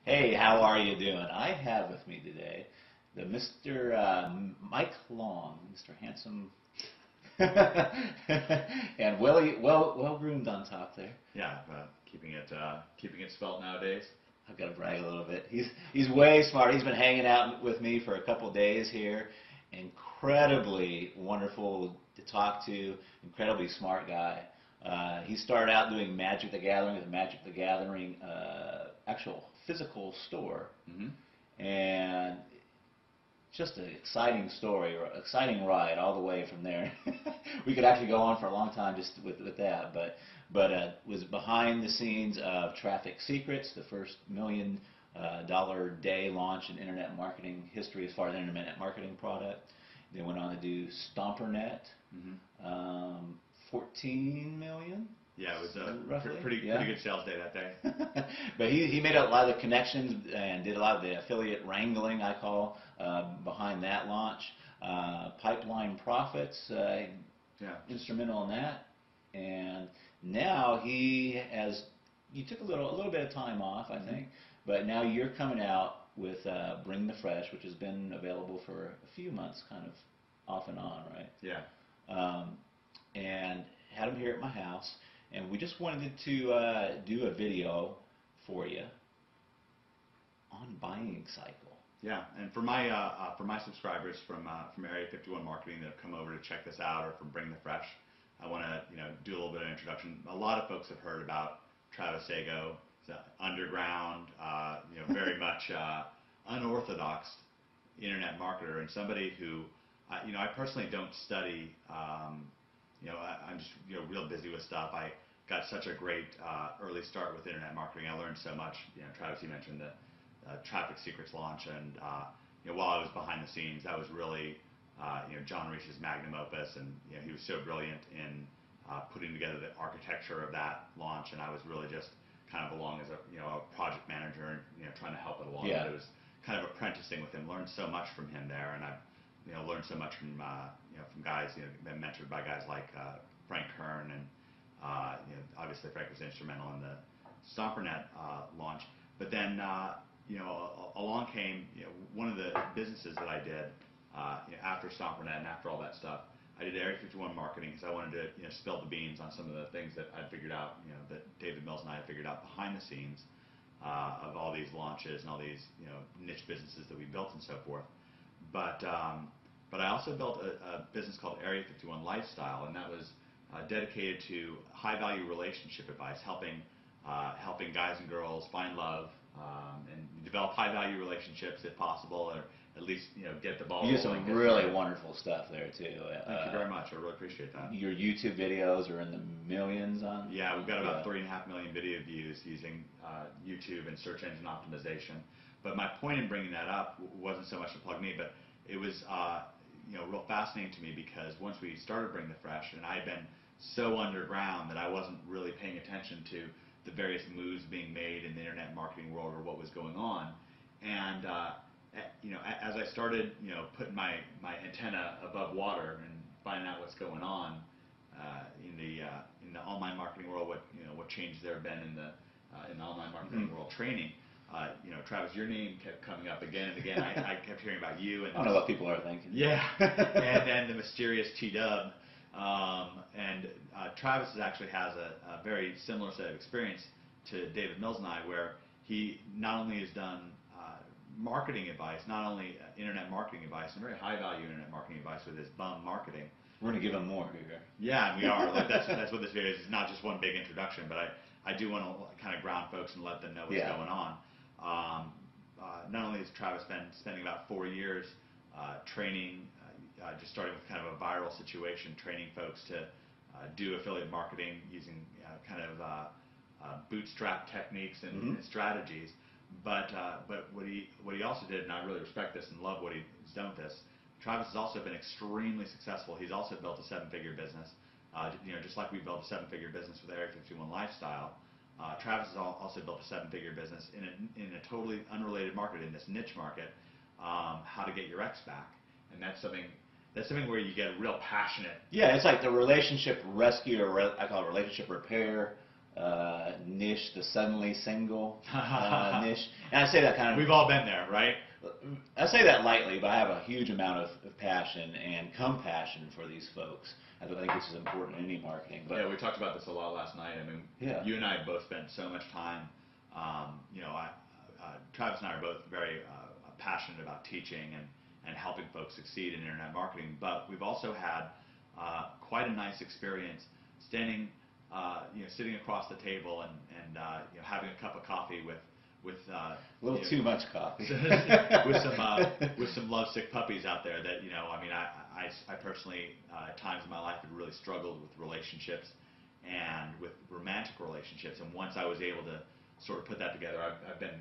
Hey, how are you doing? I have with me today the Mr. Mike Long, Mr. Handsome, and well groomed on top there. Yeah, keeping it svelte nowadays. I've got to brag a little bit. He's way smart. He's been hanging out with me for a couple days here. Incredibly wonderful to talk to. Incredibly smart guy. He started out doing Magic the Gathering with a Magic the Gathering actual physical store, and just an exciting story, or exciting ride all the way from there. We could actually go on for a long time just with that, but was behind the scenes of Traffic Secrets, the first $1 million day launch in internet marketing history as far as internet marketing product. They went on to do Stompernet, 14 million. Yeah, it was roughly pretty good sales day that day. But he made a lot of the connections and did a lot of the affiliate wrangling, I call, behind that launch. Pipeline Profits, instrumental in that. And now you took a little bit of time off, I think, but now you're coming out with Bring the Fresh, which has been available for a few months, kind of off and on, right? Yeah. And had them here at my house. And we just wanted to do a video for you on buying cycle. Yeah, and for my subscribers from Area 51 Marketing that have come over to check this out, or from Bring the Fresh, I want to do a little bit of introduction. A lot of folks have heard about Travis Sago, underground, very much unorthodox internet marketer, and somebody who I personally don't study. I'm just real busy with stuff. I got such a great early start with internet marketing. I learned so much. Travis, you mentioned the Traffic Secrets launch, and while I was behind the scenes, that was really John Reese's magnum opus, and he was so brilliant in putting together the architecture of that launch, and I was really just kind of along as a project manager and trying to help it along. Yeah. But it was kind of apprenticing with him. Learned so much from him there, and I've learned so much from from guys, been mentored by guys like Frank Kern, and obviously Frank was instrumental in the Stompernet launch. But then along came one of the businesses that I did after Stompernet and after all that stuff. I did Area 51 Marketing because I wanted to spill the beans on some of the things that I'd figured out, that David Mills and I had figured out behind the scenes of all these launches and all these niche businesses that we built and so forth. But I also built a business called Area 51 Lifestyle, and that was dedicated to high-value relationship advice, helping guys and girls find love and develop high-value relationships if possible, or at least get the ball rolling. You did some really wonderful stuff there too. Thank you very much. I really appreciate that. Your YouTube videos are in the millions on. Yeah, we've got about 3.5 million video views using YouTube and search engine optimization. But my point in bringing that up wasn't so much to plug me, but it was real fascinating to me, because once we started Bring the Fresh, and I had been so underground that I wasn't really paying attention to the various moves being made in the internet marketing world or what was going on. And as I started putting my antenna above water and finding out what's going on in the online marketing world, what changes there have been in the online marketing world training. Travis, your name kept coming up again and again. I kept hearing about you. And I don't know what people are thinking. Yeah, and then the mysterious T-Dub. Travis actually has a very similar set of experience to David Mills and I, where he not only has done marketing advice, not only internet marketing advice, and very high-value internet marketing advice with his bum marketing. We're going to give him more here. Yeah, we are. That's what this video is. It's not just one big introduction, but I do want to kind of ground folks and let them know what's going on. Not only has Travis been spending about 4 years training, just starting with kind of a viral situation, training folks to do affiliate marketing using kind of bootstrap techniques and strategies. But what he also did, and I really respect this and love what he's done with this, Travis has also been extremely successful. He's also built a 7-figure business, just like we built a 7-figure business with Area 51 Lifestyle. Travis has also built a 7-figure business in a totally unrelated market, in this niche market, how to get your ex back, and that's something where you get real passionate. Yeah, it's like the relationship rescue, or I call it relationship repair niche, the suddenly single niche. And I say that kind of... We've all been there, right? I say that lightly, but I have a huge amount of passion and compassion for these folks. I think this is important in any marketing. But yeah, we talked about this a lot last night. I mean, yeah. You and I both spent so much time. Travis and I are both very passionate about teaching and helping folks succeed in internet marketing. But we've also had quite a nice experience standing, sitting across the table and having a cup of coffee with a little too much coffee with some lovesick puppies out there that I personally at times in my life had really struggled with relationships and with romantic relationships, and once I was able to sort of put that together, I've been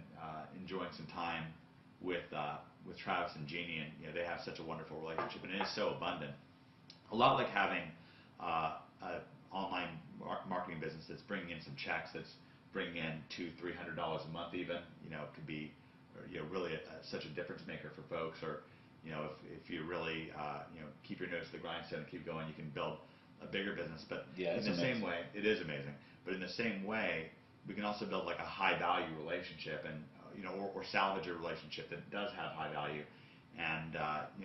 enjoying some time with Travis and Jeannie, and they have such a wonderful relationship, and it is so abundant. A lot like having an online marketing business that's bringing in some checks, that's bringing in $200-300 a month even, could be really such a difference maker for folks. Or if you really keep your nose to the grindstone and keep going, you can build a bigger business. But yeah, in the same way, it is amazing. But in the same way, we can also build like a high value relationship, and or salvage a relationship that does have high value. And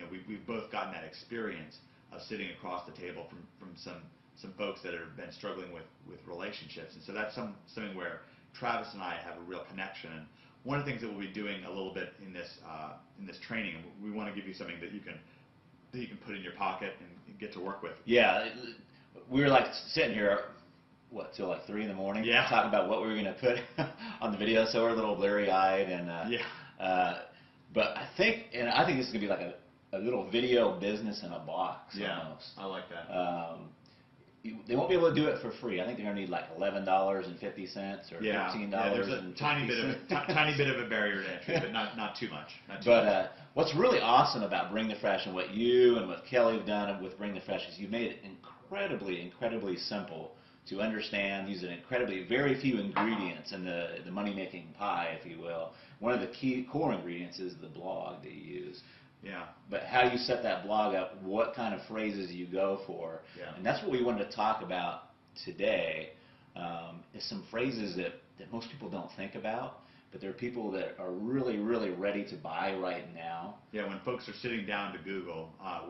we've both gotten that experience of sitting across the table from some folks that have been struggling with relationships. And so that's something where Travis and I have a real connection. And one of the things that we'll be doing a little bit in this training, and we want to give you something that you can put in your pocket and get to work with. Yeah, we were like sitting here, till like 3 in the morning, yeah, talking about what we were going to put on the video. So we're a little blurry-eyed, and but I think this is going to be like a little video business in a box. Yeah, almost. I like that. They won't be able to do it for free. I think they're going to need like $11.50 or $15. Yeah, there's a tiny bit of a barrier to entry, but not too much. But what's really awesome about Bring the Fresh and what you and what Kelly have done with Bring the Fresh is you've made it incredibly simple to understand, using very few ingredients in the money-making pie, if you will. One of the key core ingredients is the blog that you use. Yeah. But how you set that blog up, what kind of phrases you go for, and that's what we wanted to talk about today, is some phrases that most people don't think about, but there are people that are really ready to buy right now. Yeah, when folks are sitting down to Google,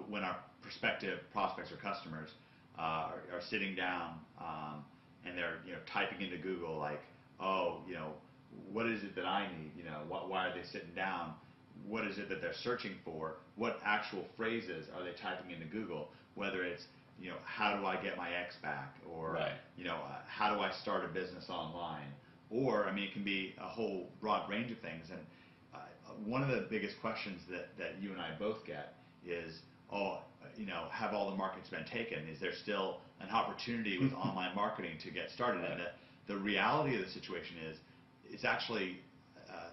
when our prospective prospects or customers are sitting down and they're typing into Google like, oh, what is it that I need? Why are they sitting down? What is it that they're searching for? What actual phrases are they typing into Google? Whether it's how do I get my ex back, or how do I start a business online, or it can be a whole broad range of things. And one of the biggest questions that you and I both get is, have all the markets been taken? Is there still an opportunity with online marketing to get started? Right. And the reality of the situation is, it's actually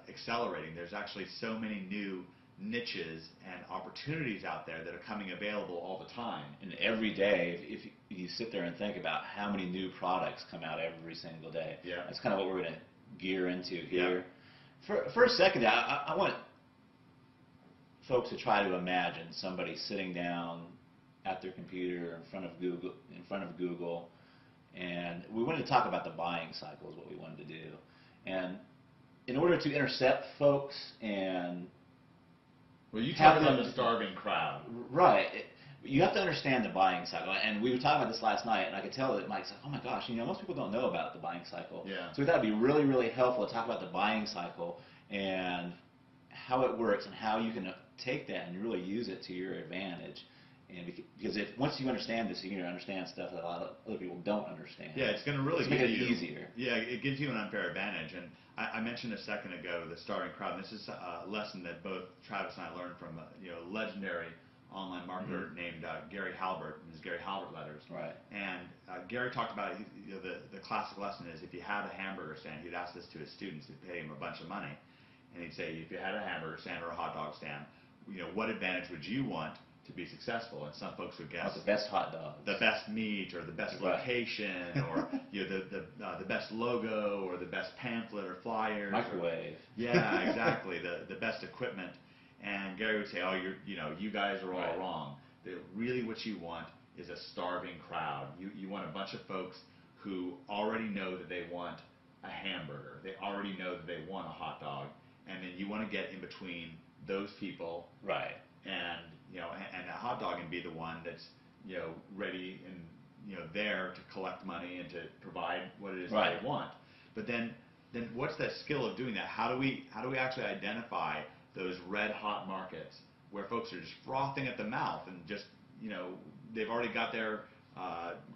accelerating. There's actually so many new niches and opportunities out there that are coming available all the time. And every day, if you sit there and think about how many new products come out every single day, that's kind of what we're going to gear into here. Yeah. For a second, I want folks to try to imagine somebody sitting down at their computer in front of Google, and we wanted to talk about the buying cycle is what we wanted to do. And in order to intercept folks and you talk about the starving crowd. Right. You have to understand the buying cycle. And we were talking about this last night, and I could tell that Mike's like, oh my gosh, most people don't know about the buying cycle. Yeah. So we thought it would be really helpful to talk about the buying cycle and how it works and how you can take that and really use it to your advantage. And because once you understand this, you're going to understand stuff that a lot of other people don't understand. Yeah, it's going to really make it easier. Yeah, it gives you an unfair advantage. And I mentioned a second ago the starving crowd. And this is a lesson that both Travis and I learned from a legendary online marketer named Gary Halbert, in his Gary Halbert letters. Right. And Gary talked about the classic lesson is, if you had a hamburger stand, he'd ask this to his students, he'd pay him a bunch of money, and he'd say, if you had a hamburger stand or a hot dog stand, what advantage would you want to be successful? And some folks would guess the best hot dog, the best meat, or the best location, or the best logo, or the best pamphlet or flyers, microwave. Yeah, exactly. The best equipment. And Gary would say, oh, you guys are all wrong. Really what you want is a starving crowd. You want a bunch of folks who already know that they want a hamburger. They already know that they want a hot dog, and then you want to get in between those people, right? And and a hot dog can be the one that's ready and there to collect money and to provide what it is that they want. But then what's that skill of doing that? How do we actually identify those red hot markets where folks are just frothing at the mouth and just they've already got their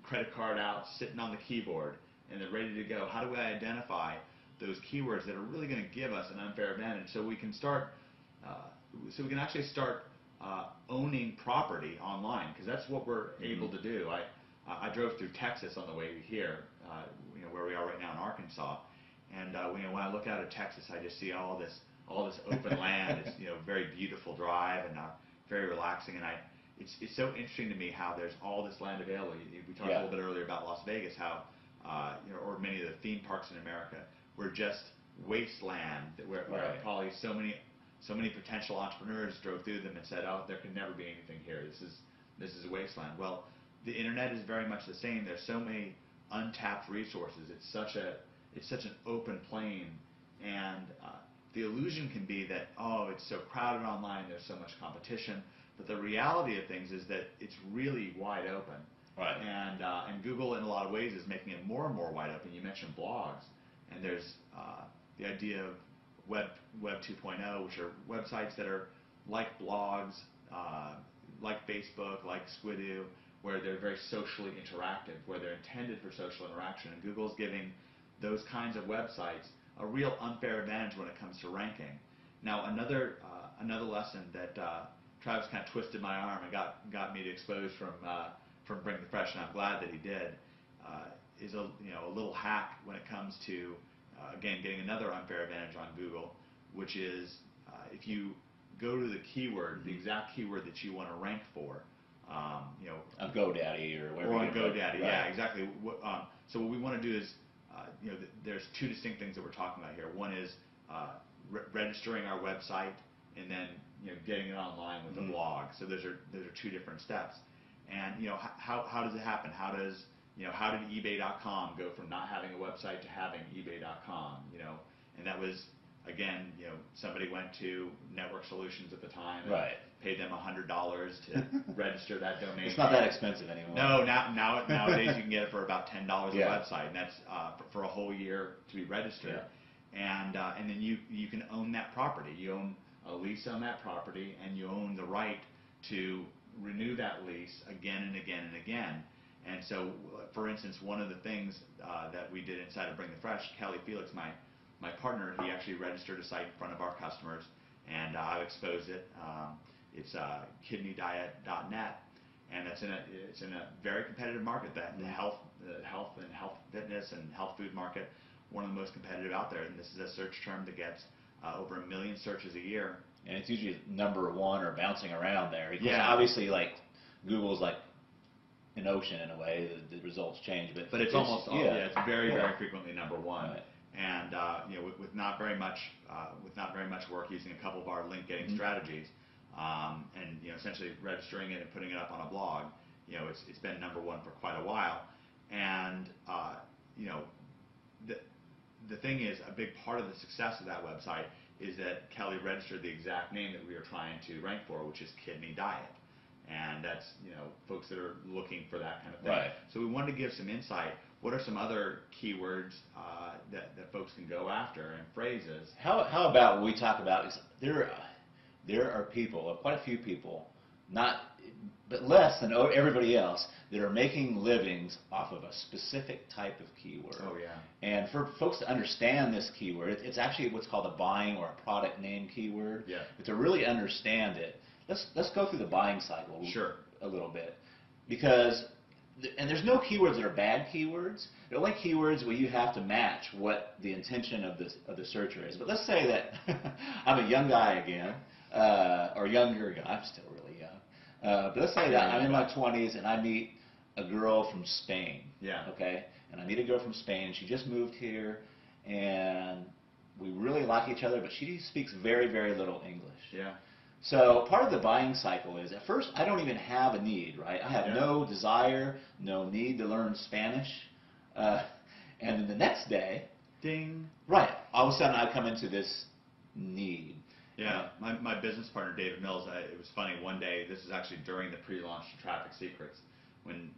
credit card out, sitting on the keyboard, and they're ready to go? How do we identify those keywords that are really going to give us an unfair advantage, so we can actually start owning property online? Because that's what we're able to do. I drove through Texas on the way here, where we are right now in Arkansas, and when I look out at Texas, I just see all this open land. It's very beautiful drive and very relaxing, and it's so interesting to me how there's all this land available. We talked a little bit earlier about Las Vegas, how or many of the theme parks in America were just wasteland, where probably so many potential entrepreneurs drove through them and said, "Oh, there can never be anything here. This is a wasteland." Well, the internet is very much the same. There's so many untapped resources. It's such an open plain, and the illusion can be that, oh, it's so crowded online, there's so much competition. But the reality of things is that it's really wide open. Right. And Google, in a lot of ways, is making it more and more wide open. You mentioned blogs, and there's the idea of Web 2.0, which are websites that are like blogs, like Facebook, like Squidoo, where they're very socially interactive, where they're intended for social interaction. And Google's giving those kinds of websites a real unfair advantage when it comes to ranking. Now, another lesson that Travis kind of twisted my arm and got me to expose from Bring the Fresh, and I'm glad that he did, is a little hack when it comes to again getting another unfair advantage on Google, which is if you go to the keyword, the exact keyword that you want to rank for, on GoDaddy or whatever. Or on GoDaddy, yeah, exactly. So what we want to do is, there's two distinct things that we're talking about here. One is registering our website, and then getting it online with a blog. So those are two different steps. And how does it happen? How did eBay.com go from not having a website to having eBay.com? And that was, again, somebody went to Network Solutions at the time and paid them $100 to register that domain. It's not that expensive anymore. No, nowadays you can get it for about $10 a website, and that's for a whole year to be registered. And then you can own that property. You own a lease on that property, and you own the right to renew that lease again and again and again. And so, for instance, one of the things that we did inside of Bring the Fresh, Kelly Felix, my partner, he actually registered a site in front of our customers, and I've exposed it. It's kidneydiet.net, and it's in a very competitive market. The health and health fitness and health food market, one of the most competitive out there. And this is a search term that gets over 1 million searches a year. And it's usually number one or bouncing around there. Because obviously, like Google's like an ocean in a way. The results change, but it's almost it's very frequently number one. Right. And with not very much work, using a couple of our link getting strategies, and essentially registering it and putting it up on a blog, it's been number one for quite a while. And the thing is, a big part of the success of that website is that Kelly registered the exact name that we are trying to rank for, which is Kidney Diet. And that's, folks that are looking for that kind of thing. Right. So we wanted to give some insight. What are some other keywords that folks can go after, and phrases? How about what we talk about is there are people, quite a few people, but less than everybody else, that are making livings off of a specific type of keyword. Oh, yeah. And for folks to understand this keyword, it's actually what's called a buying or a product name keyword. Yeah. But to really understand it, let's go through the buying cycle a little bit. Because, and there's no keywords that are bad keywords. They're like keywords where you have to match what the intention of the searcher is. But let's say that I'm a young guy again, or younger guy. I'm still really young. But let's say that I'm in my 20s and I meet a girl from Spain. Yeah. Okay? And I meet a girl from Spain. She just moved here, and we really like each other, but she speaks very, very little English. Yeah. So part of the buying cycle is, at first, I don't even have a need, right? I have no desire, no need to learn Spanish. And then the next day, ding. Right. All of a sudden, I come into this need. Yeah, my business partner David Mills. It was funny. One day, this is actually during the pre-launch to Traffic Secrets, when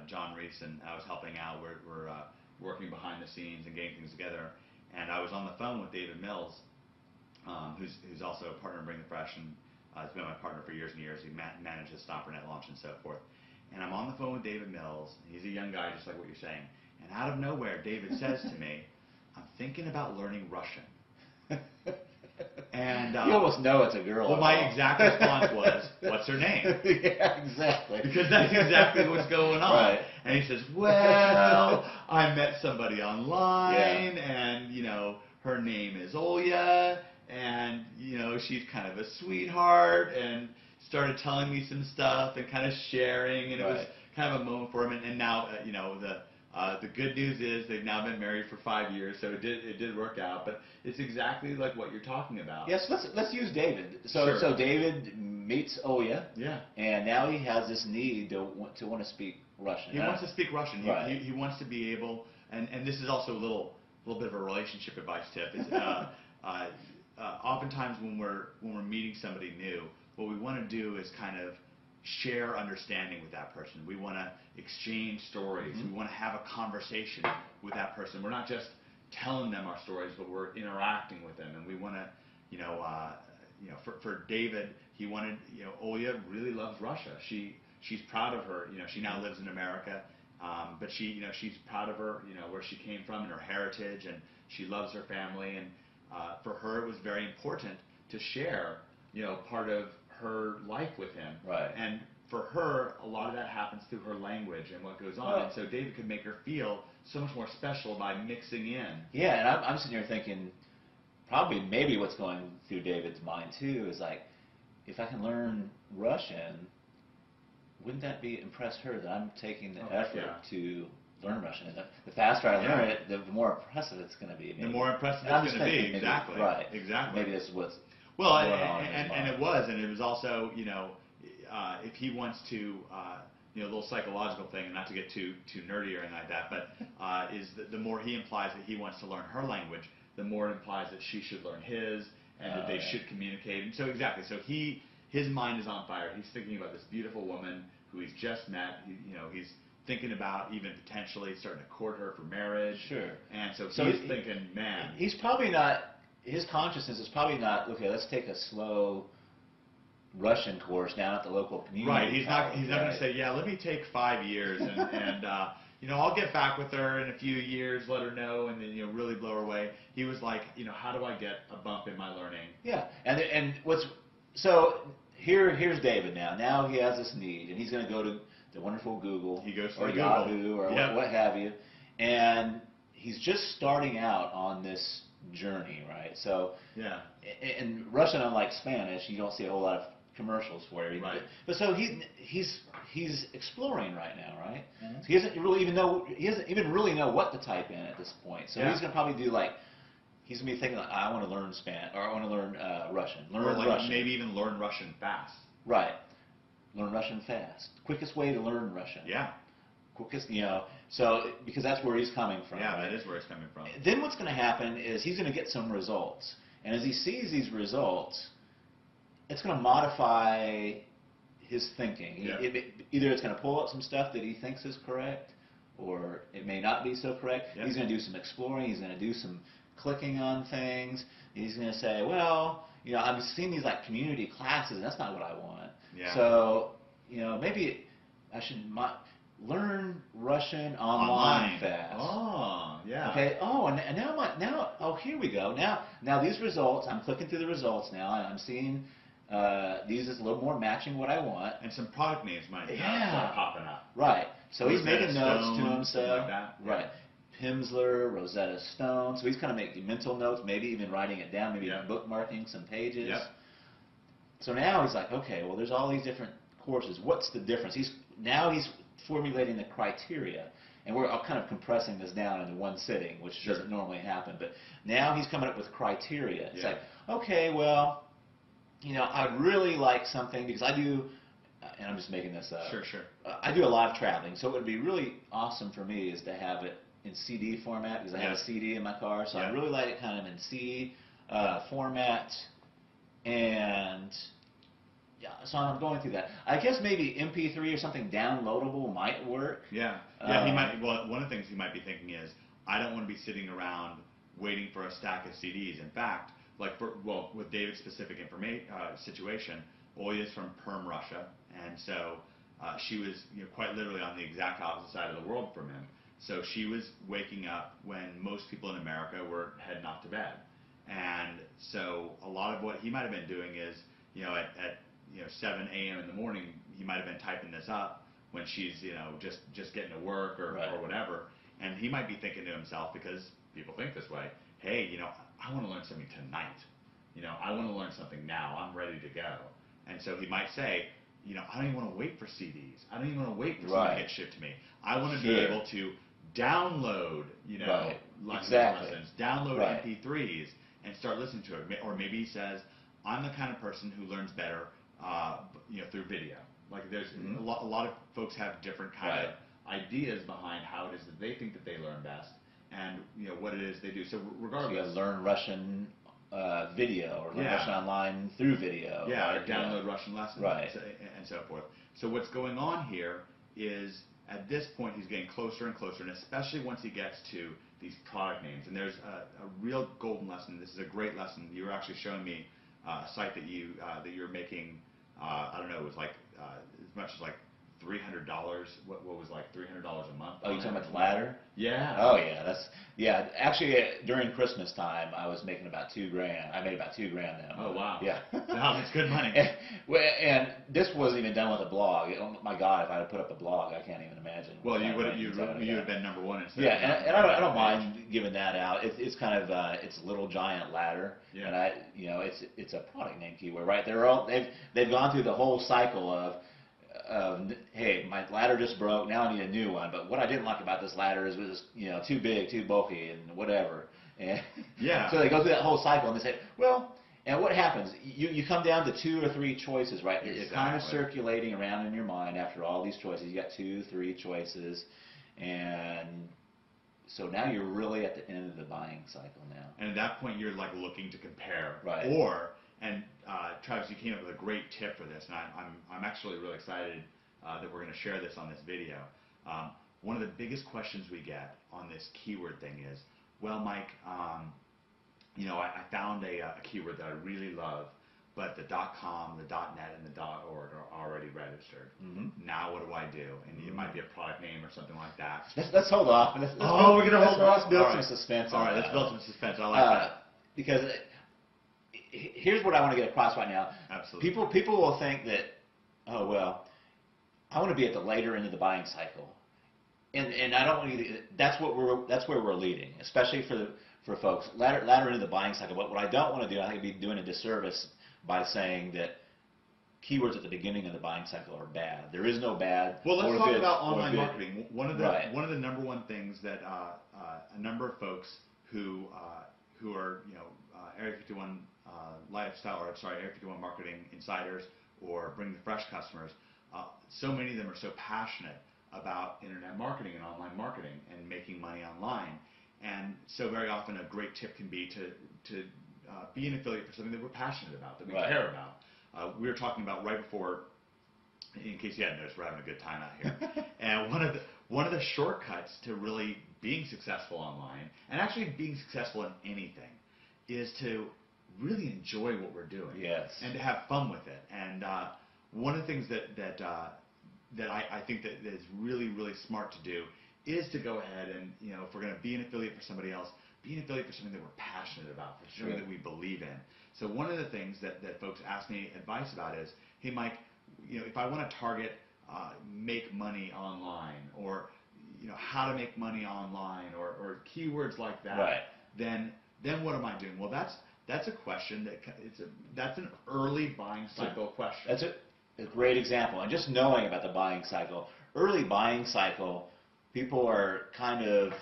John Reese and I was helping out. We're working behind the scenes and getting things together. And I was on the phone with David Mills, who's also a partner in Bring the Fresh, and has been my partner for years and years. He managed the Stomper Net launch and so forth. And I'm on the phone with David Mills. He's a young guy, just like what you're saying. And out of nowhere, David says to me, "I'm thinking about learning Russian." And you almost know it's a girl. Well, my exact response was, "What's her name?" Yeah, exactly. Because that's exactly what's going on. Right. And he says, "Well, I met somebody online, Yeah. and her name is Olya, and she's kind of a sweetheart," and started telling me some stuff and kind of sharing, and it was kind of a moment for him. And now, the good news is they've now been married for 5 years, so it did work out. But it's exactly like what you're talking about. Yes, let's use David. So David meets Olya. Yeah. And now he has this need to want to speak Russian. He wants to speak Russian. Right. He wants to be able, and this is also a little bit of a relationship advice tip. Is, oftentimes when we're meeting somebody new, what we want to do is kind of share understanding with that person. We want to exchange stories. Mm-hmm. We want to have a conversation with that person. We're not just telling them our stories, but we're interacting with them. And we want to, for David, he wanted, Olya really loves Russia. She's proud of her. She now lives in America, but she's proud of her, where she came from and her heritage, and she loves her family. And for her, it was very important to share, part of her life with him. Right. And for her, a lot of that happens through her language and what goes on. Well, and so David could make her feel so much more special by mixing in. Yeah, and I'm sitting here thinking, maybe what's going through David's mind too is like, if I can learn Russian, wouldn't that impress her that I'm taking the effort to learn Russian? And the faster I learn it, the more impressive it's going to be. Maybe. The more impressive it's going to be. Exactly. Right. Exactly. Maybe that's what's well, going on in his mind. and it was also, if he wants to, a little psychological thing, and not to get too nerdy or anything like that, but is that the more he implies that he wants to learn her language, the more it implies that she should learn his, and that they should communicate. And so exactly, so his mind is on fire. He's thinking about this beautiful woman who he's just met. He's thinking about even potentially starting to court her for marriage. Sure. And so he's thinking, man. He's probably not. His consciousness is probably not, okay, let's take a slow Russian course down at the local community. Right, he's not going to say, yeah, let me take 5 years and I'll get back with her in a few years, let her know, and then really blow her away. He was like, how do I get a bump in my learning? Yeah, and here's David now. Now he has this need, and he's going to go to the wonderful Google. He goes to or Google. Yahoo or what have you, and he's just starting out on this journey, right? So yeah, in Russian, unlike Spanish, you don't see a whole lot of commercials for it. Right. But so he's exploring right now, right? Mm-hmm. So he doesn't even really know what to type in at this point. So he's gonna probably do he's gonna be thinking like, I want to learn Spanish, or I want to learn Russian. Russian. Maybe even learn Russian fast. Right. Learn Russian fast. Quickest way to learn Russian. Yeah. Quickest, so because that's where he's coming from. Yeah, right? that is where he's coming from. Then what's going to happen is he's going to get some results, and as he sees these results, it's going to modify his thinking. Yeah. Either it's going to pull up some stuff that he thinks is correct, or it may not be so correct. Yeah. He's going to do some exploring. He's going to do some clicking on things. He's going to say, well, I'm seeing these community classes, and that's not what I want. Yeah. So, maybe I should learn Russian online fast. Oh, yeah. Okay. Oh, and now here we go. Now these results, I'm clicking through the results now, and I'm seeing these is a little more matching what I want. And some product names might start popping up. Right. So he's making notes to Stone, himself. like that. Yeah. Right. Pimsleur, Rosetta Stone. So he's kind of making mental notes, maybe even writing it down, maybe bookmarking some pages. Yep. So now he's like, okay, well, there's all these different courses. What's the difference? He's formulating the criteria, and we're all kind of compressing this down into one sitting, which doesn't normally happen. But now he's coming up with criteria. It's like, okay, well, I'd really like something because I do and I'm just making this up. Sure, sure. I do a lot of traveling, so it would be really awesome for me is to have it in CD format because I have a CD in my car, so I really like it kind of in CD format, and yeah, so I'm going through that. I guess maybe MP3 or something downloadable might work. Yeah, yeah. He might. Well, one of the things he might be thinking is, I don't want to be sitting around waiting for a stack of CDs. In fact, like with David's specific situation, Oya is from Perm, Russia, and so she was quite literally on the exact opposite side of the world from him. So she was waking up when most people in America were heading off to bed, and so a lot of what he might have been doing is, at 7 a.m. in the morning, he might have been typing this up when she's just getting to work or whatever, and he might be thinking to himself, because people think this way, hey, I want to learn something tonight. I want to learn something now. I'm ready to go. And so he might say, I don't even want to wait for CDs. I don't even want to wait for something to get shipped to me. I want to be able to download, lessons, download MP3s, and start listening to it. Or maybe he says, I'm the kind of person who learns better, through video. Like there's a lot of folks have different kind of ideas behind how it is that they think that they learn best, and what it is they do. So regardless, so you learn Russian video, or learn Russian online through video. Yeah, or download Russian lessons, and so forth. So what's going on here is, at this point, he's getting closer and closer, and especially once he gets to these product names. And there's a real golden lesson. This is a great lesson. You were actually showing me a site that you're making. I don't know. It was like as much as like $300. What was like $300 a month? Oh, you talking about the ladder? Yeah. Oh yeah, Actually, during Christmas time, I was making about $2,000. I made about $2,000 that month. Oh wow. Yeah. Wow, that's good money. And this wasn't even done with a blog. Oh my God, if I had put up a blog, I can't even imagine. Well, you would have been number one instead. Yeah, and I don't mind giving that out. It's kind of it's Little Giant Ladder, and it's a product name keyword, right? They've gone through the whole cycle of hey, my ladder just broke, now I need a new one. But what I didn't like about this ladder is it was too big, too bulky, and whatever. And so they go through that whole cycle, and they say, well, and what happens? You come down to 2 or 3 choices, right? Exactly. It's kind of circulating around in your mind after all these choices. You got 2, 3 choices, and so now you're really at the end of the buying cycle now. And at that point, you're like looking to compare, right? And Travis, you came up with a great tip for this, and I'm actually really excited that we're going to share this on this video. One of the biggest questions we get on this keyword thing is, well, Mike, I found a keyword that I really love, but the .com, the .net, and the .org are already registered. Now what do I do? And it might be a product name or something like that. Let's hold off. We're going to hold off. Build some suspense. All right, let's build some suspense. I like that. Because here's what I want to get across right now. Absolutely. People will think that, oh well, I want to be at the later end of the buying cycle, and I don't want to. That's where we're leading, especially for folks latter end of the buying cycle. But what I don't want to do, I think, I'd be doing a disservice by saying that keywords at the beginning of the buying cycle are bad. There is no bad. Well, let's talk about online marketing. One of the number one things that a number of folks who are Area 51 Area 51 marketing insiders or Bring the Fresh customers, so many of them are so passionate about internet marketing and online marketing and making money online. And so very often a great tip can be to be an affiliate for something that we're passionate about, that we care about. We were talking about right before, in case you hadn't noticed, we're having a good time out here. And one of the shortcuts to really being successful online, and actually being successful in anything, is to really enjoy what we're doing. Yes. And to have fun with it. And one of the things that I think that is really, really smart to do is to go ahead and, if we're going to be an affiliate for somebody else, be an affiliate for something that we're passionate about, for something that we believe in. So one of the things that folks ask me advice about is, hey Mike, if I want to target make money online, or how to make money online, or keywords like that, then what am I doing? Well, that's a question that's an early buying cycle question. That's a great example. And just knowing about the buying cycle, early buying cycle, people are kind of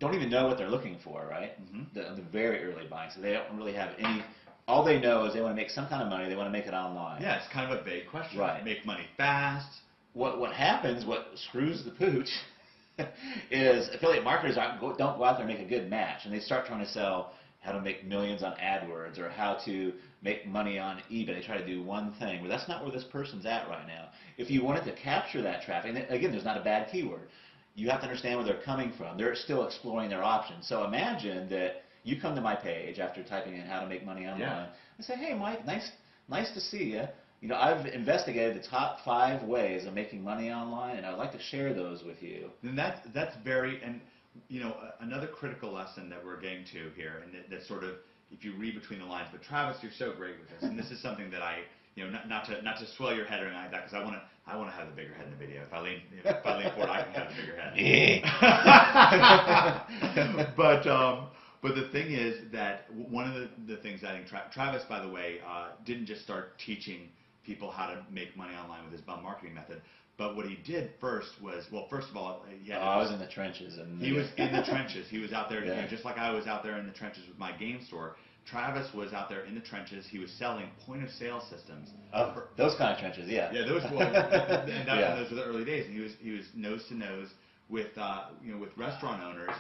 don't even know what they're looking for, right? The very early buying, so they don't really have any all they know is they want to make some kind of money. They want to make it online. Yeah, it's kind of a vague question. Right. Make money fast. What happens? What screws the pooch is affiliate marketers don't go out there and make a good match, and they start trying to sell how to make millions on AdWords or how to make money on eBay. They try to do one thing, but that's not where this person's at right now. If you wanted to capture that traffic, and again, there's not a bad keyword. You have to understand where they're coming from. They're still exploring their options. So imagine that you come to my page after typing in how to make money online and say, hey, Mike, nice to see you. You know, I've investigated the top 5 ways of making money online, and I'd like to share those with you. And that's very, and you know, another critical lesson that we're getting to here, and that sort of, if you read between the lines. But Travis, you're so great with this, and this is something that I, you know, not to swell your head or anything like that, because I want to have the bigger head in the video. If I lean forward, I can have the bigger head. But the thing is that one of the things I think Travis, by the way, didn't just start teaching people how to make money online with his bum marketing method. But what he did first was, well, first of all, I was in the trenches. He was in the trenches. He was out there, you know, just like I was out there in the trenches with my game store. Travis was out there in the trenches. He was selling point-of-sale systems. Oh, those kind of trenches, yeah. Yeah, those. Well, and those were the early days. And he was nose to nose with you know, with restaurant owners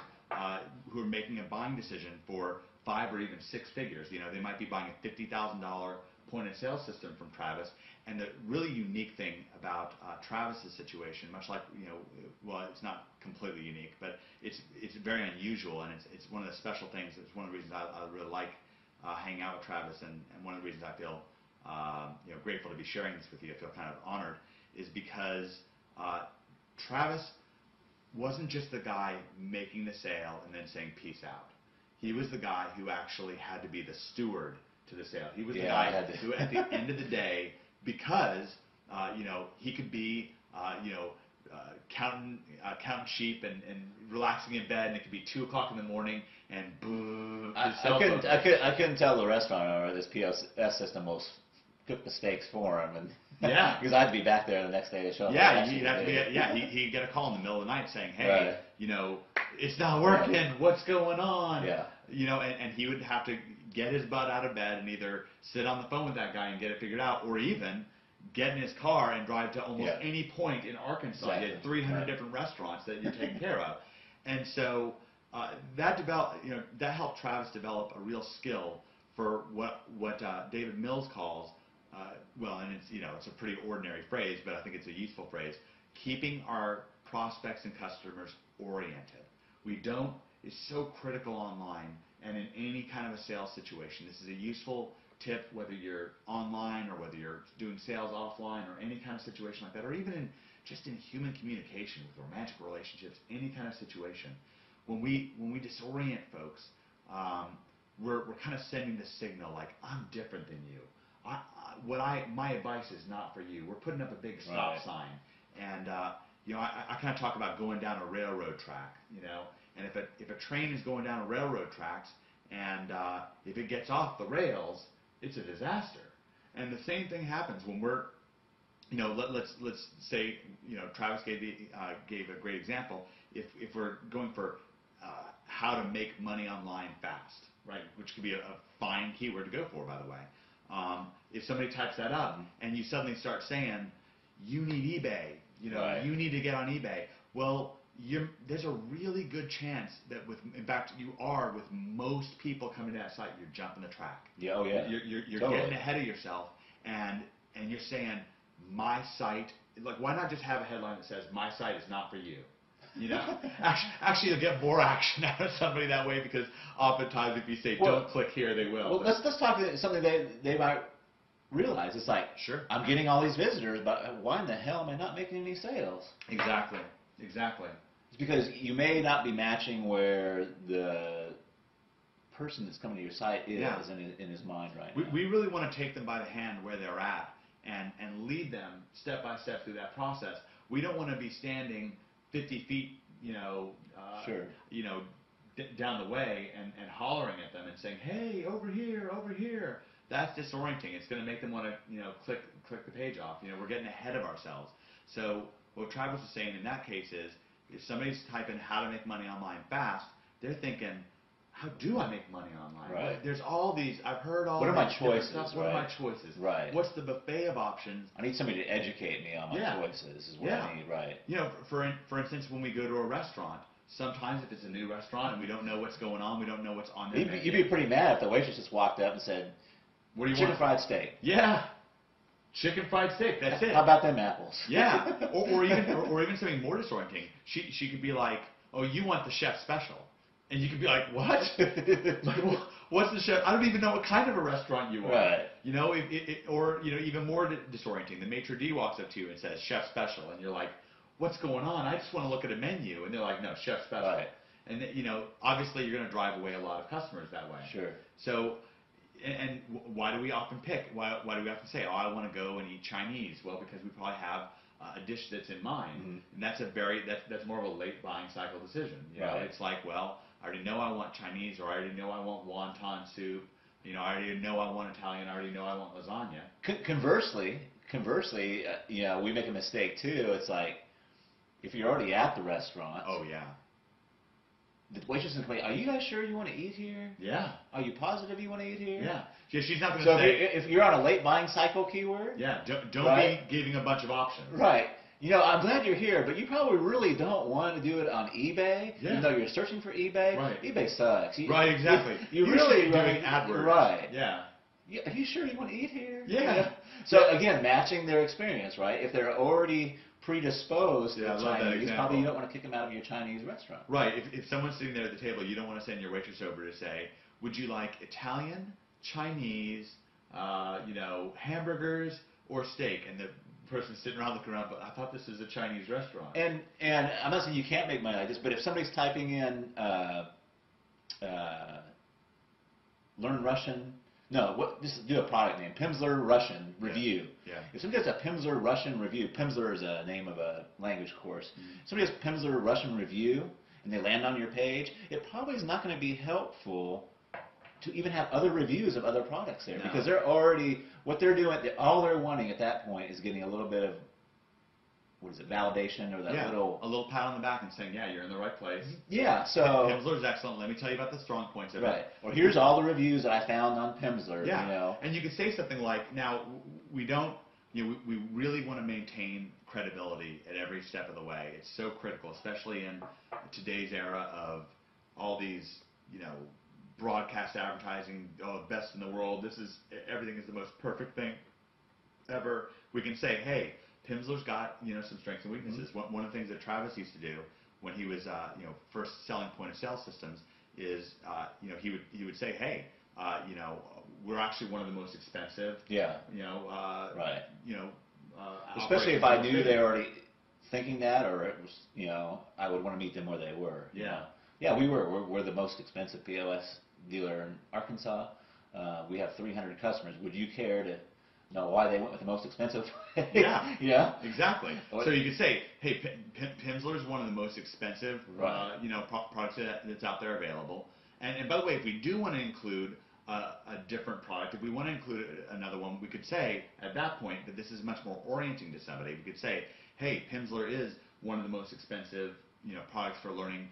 who are making a buying decision for 5 or even 6 figures. You know, they might be buying a $50,000 point-of-sale system from Travis. And the really unique thing about Travis's situation, much like, you know, well, it's not completely unique, but it's very unusual, and it's one of the special things. It's one of the reasons I really like hanging out with Travis, and one of the reasons I feel you know, grateful to be sharing this with you. I feel kind of honored, is because Travis wasn't just the guy making the sale and then saying peace out. He was the guy who actually had to be the steward to the sale. He was the guy who, at the end of the day, because you know, he could be you know, counting sheep and relaxing in bed, and it could be 2 o'clock in the morning, and boom. I couldn't tell the restaurant owner this POS system will cook the steaks for him, and because I'd be back there the next day to show him. Yeah, he'd have to be. He'd get a call in the middle of the night saying, hey, you know, it's not working. What's going on? Yeah. You know, and he would have to get his butt out of bed and either sit on the phone with that guy and get it figured out, or even get in his car and drive to almost any point in Arkansas. Exactly. You had 300 different restaurants that you're taking care of, and so that helped Travis develop a real skill for what David Mills calls, well, and it's, you know, it's a pretty ordinary phrase, but I think it's a useful phrase, keeping our prospects and customers oriented. It's so critical online and in any kind of a sales situation. This is a useful tip, whether you're online or whether you're doing sales offline or any kind of situation like that, or even just in human communication with romantic relationships, any kind of situation. When we disorient folks, we're kind of sending the signal like, I'm different than you. My advice is not for you. We're putting up a big stop sign, and you know, I kind of talk about going down a railroad track, you know, and if a train is going down a railroad tracks, and if it gets off the rails, it's a disaster. And the same thing happens when we're, you know, let's say, you know, Travis gave a great example. If we're going for how to make money online fast, right, which could be a fine keyword to go for, by the way. If somebody types that up and you suddenly start saying, you need eBay, you know, you need to get on eBay, well, there's a really good chance that in fact, you are, with most people coming to that site, you're jumping the track. Yeah, oh yeah. You're getting ahead of yourself, and you're saying, my site, like, why not just have a headline that says, my site is not for you? You know, actually, you'll get more action out of somebody that way, because oftentimes if you say, don't click here, they will. Well, let's talk about something they might realize. It's like, I'm getting all these visitors, but why in the hell am I not making any sales? Exactly. It's because you may not be matching where the person that's coming to your site is in his mind right now. We really want to take them by the hand where they're at and lead them step by step through that process. We don't want to be standing 50 feet, you know, down the way and hollering at them and saying, hey, over here. That's disorienting. It's going to make them want to, you know, click the page off. You know, we're getting ahead of ourselves. So what Travis was saying in that case is, if somebody's typing how to make money online fast, they're thinking, how do I make money online? Right. There's all these, I've heard all What are these my different choices, stuff. What are my choices? Right. What's the buffet of options? I need somebody to educate me on my choices is what I need, right. You know, for instance, when we go to a restaurant, sometimes if it's a new restaurant and we don't know what's going on, we don't know what's on there. You'd be pretty mad if the waitress just walked up and said, "What do you chicken want?" fried steak. Yeah. Chicken fried steak, that's it. How about them apples? Yeah. Or even something more disorienting. She could be like, "Oh, you want the chef special." And you could be like, "What?" Like, what's the chef? I don't even know what kind of a restaurant you are. Right. You know, or you know, even more disorienting. The maitre d' walks up to you and says, "Chef special," and you're like, "What's going on? I just want to look at a menu." And they're like, "No, chef special." Right. And you know, obviously, you're going to drive away a lot of customers that way. Sure. So, and why do we often pick? Why do we often say, "Oh, I want to go and eat Chinese"? Well, because we probably have a dish that's in mind, and that's that's more of a late buying cycle decision. You know, it's like, well, I already know I want Chinese, or I already know I want wonton soup. You know, I already know I want Italian. I already know I want lasagna. Conversely, you know, we make a mistake too. It's like if you're already at the restaurant. Oh yeah. The waitress is going, "Are you guys sure you want to eat here? Yeah. Are you positive you want to eat here?" Yeah. She's not going to say. So if you're on a late buying cycle keyword. Yeah. Don't be giving a bunch of options. Right. You know, I'm glad you're here, but you probably really don't want to do it on eBay. Yeah. Even though you're searching for eBay. Right. eBay sucks. Right. Exactly. You really should be doing AdWords. Right. Yeah. Are you sure you want to eat here? Yeah. So again, matching their experience, right? If they're already predisposed to Chinese, probably you don't want to kick them out of your Chinese restaurant. Right. If someone's sitting there at the table, you don't want to send your waitress over to say, "Would you like Italian, Chinese, you know, hamburgers, or steak?" And the person's sitting around looking around, but I thought this was a Chinese restaurant. And I'm not saying you can't make money like this, but if somebody's typing in learn Russian. No, just do a product name. Pimsleur Russian review. Yeah. If somebody has a Pimsleur Russian review, Pimsleur is a name of a language course. If somebody has Pimsleur Russian review and they land on your page, it probably is not going to be helpful to even have other reviews of other products there because they're already, what they're doing, all they're wanting at that point is getting a little bit of, what is it, validation or that a little pat on the back and saying, "Yeah, you're in the right place." Yeah, so Pimsleur is excellent. Let me tell you about the strong points of it. Right. Or here's all the reviews that I found on Pimsleur. Yeah. You know. And you could say something like, "Now we don't, you know, we really want to maintain credibility at every step of the way. It's so critical, especially in today's era of all these, you know, broadcast advertising. Oh, best in the world. Everything is the most perfect thing ever." We can say, "Hey, Pimsleur's got, you know, some strengths and weaknesses." One of the things that Travis used to do when he was, you know, first selling point of sale systems is, you know, he would say, "Hey, you know, we're actually one of the most expensive." Yeah. You know. Right. You know. Especially if I knew they were already thinking that, or it was, you know, I would want to meet them where they were. Yeah. You know? Yeah, we're the most expensive POS dealer in Arkansas. We have 300 customers. Would you care to know why they went with the most expensive? Yeah. Yeah. Exactly. So you could say, "Hey, Pimsleur is one of the most expensive, you know, products that's out there available." And by the way, if we do want to include a different product, if we want to include another one, we could say at that point that this is much more orienting to somebody. We could say, "Hey, Pimsleur is one of the most expensive, you know, products for learning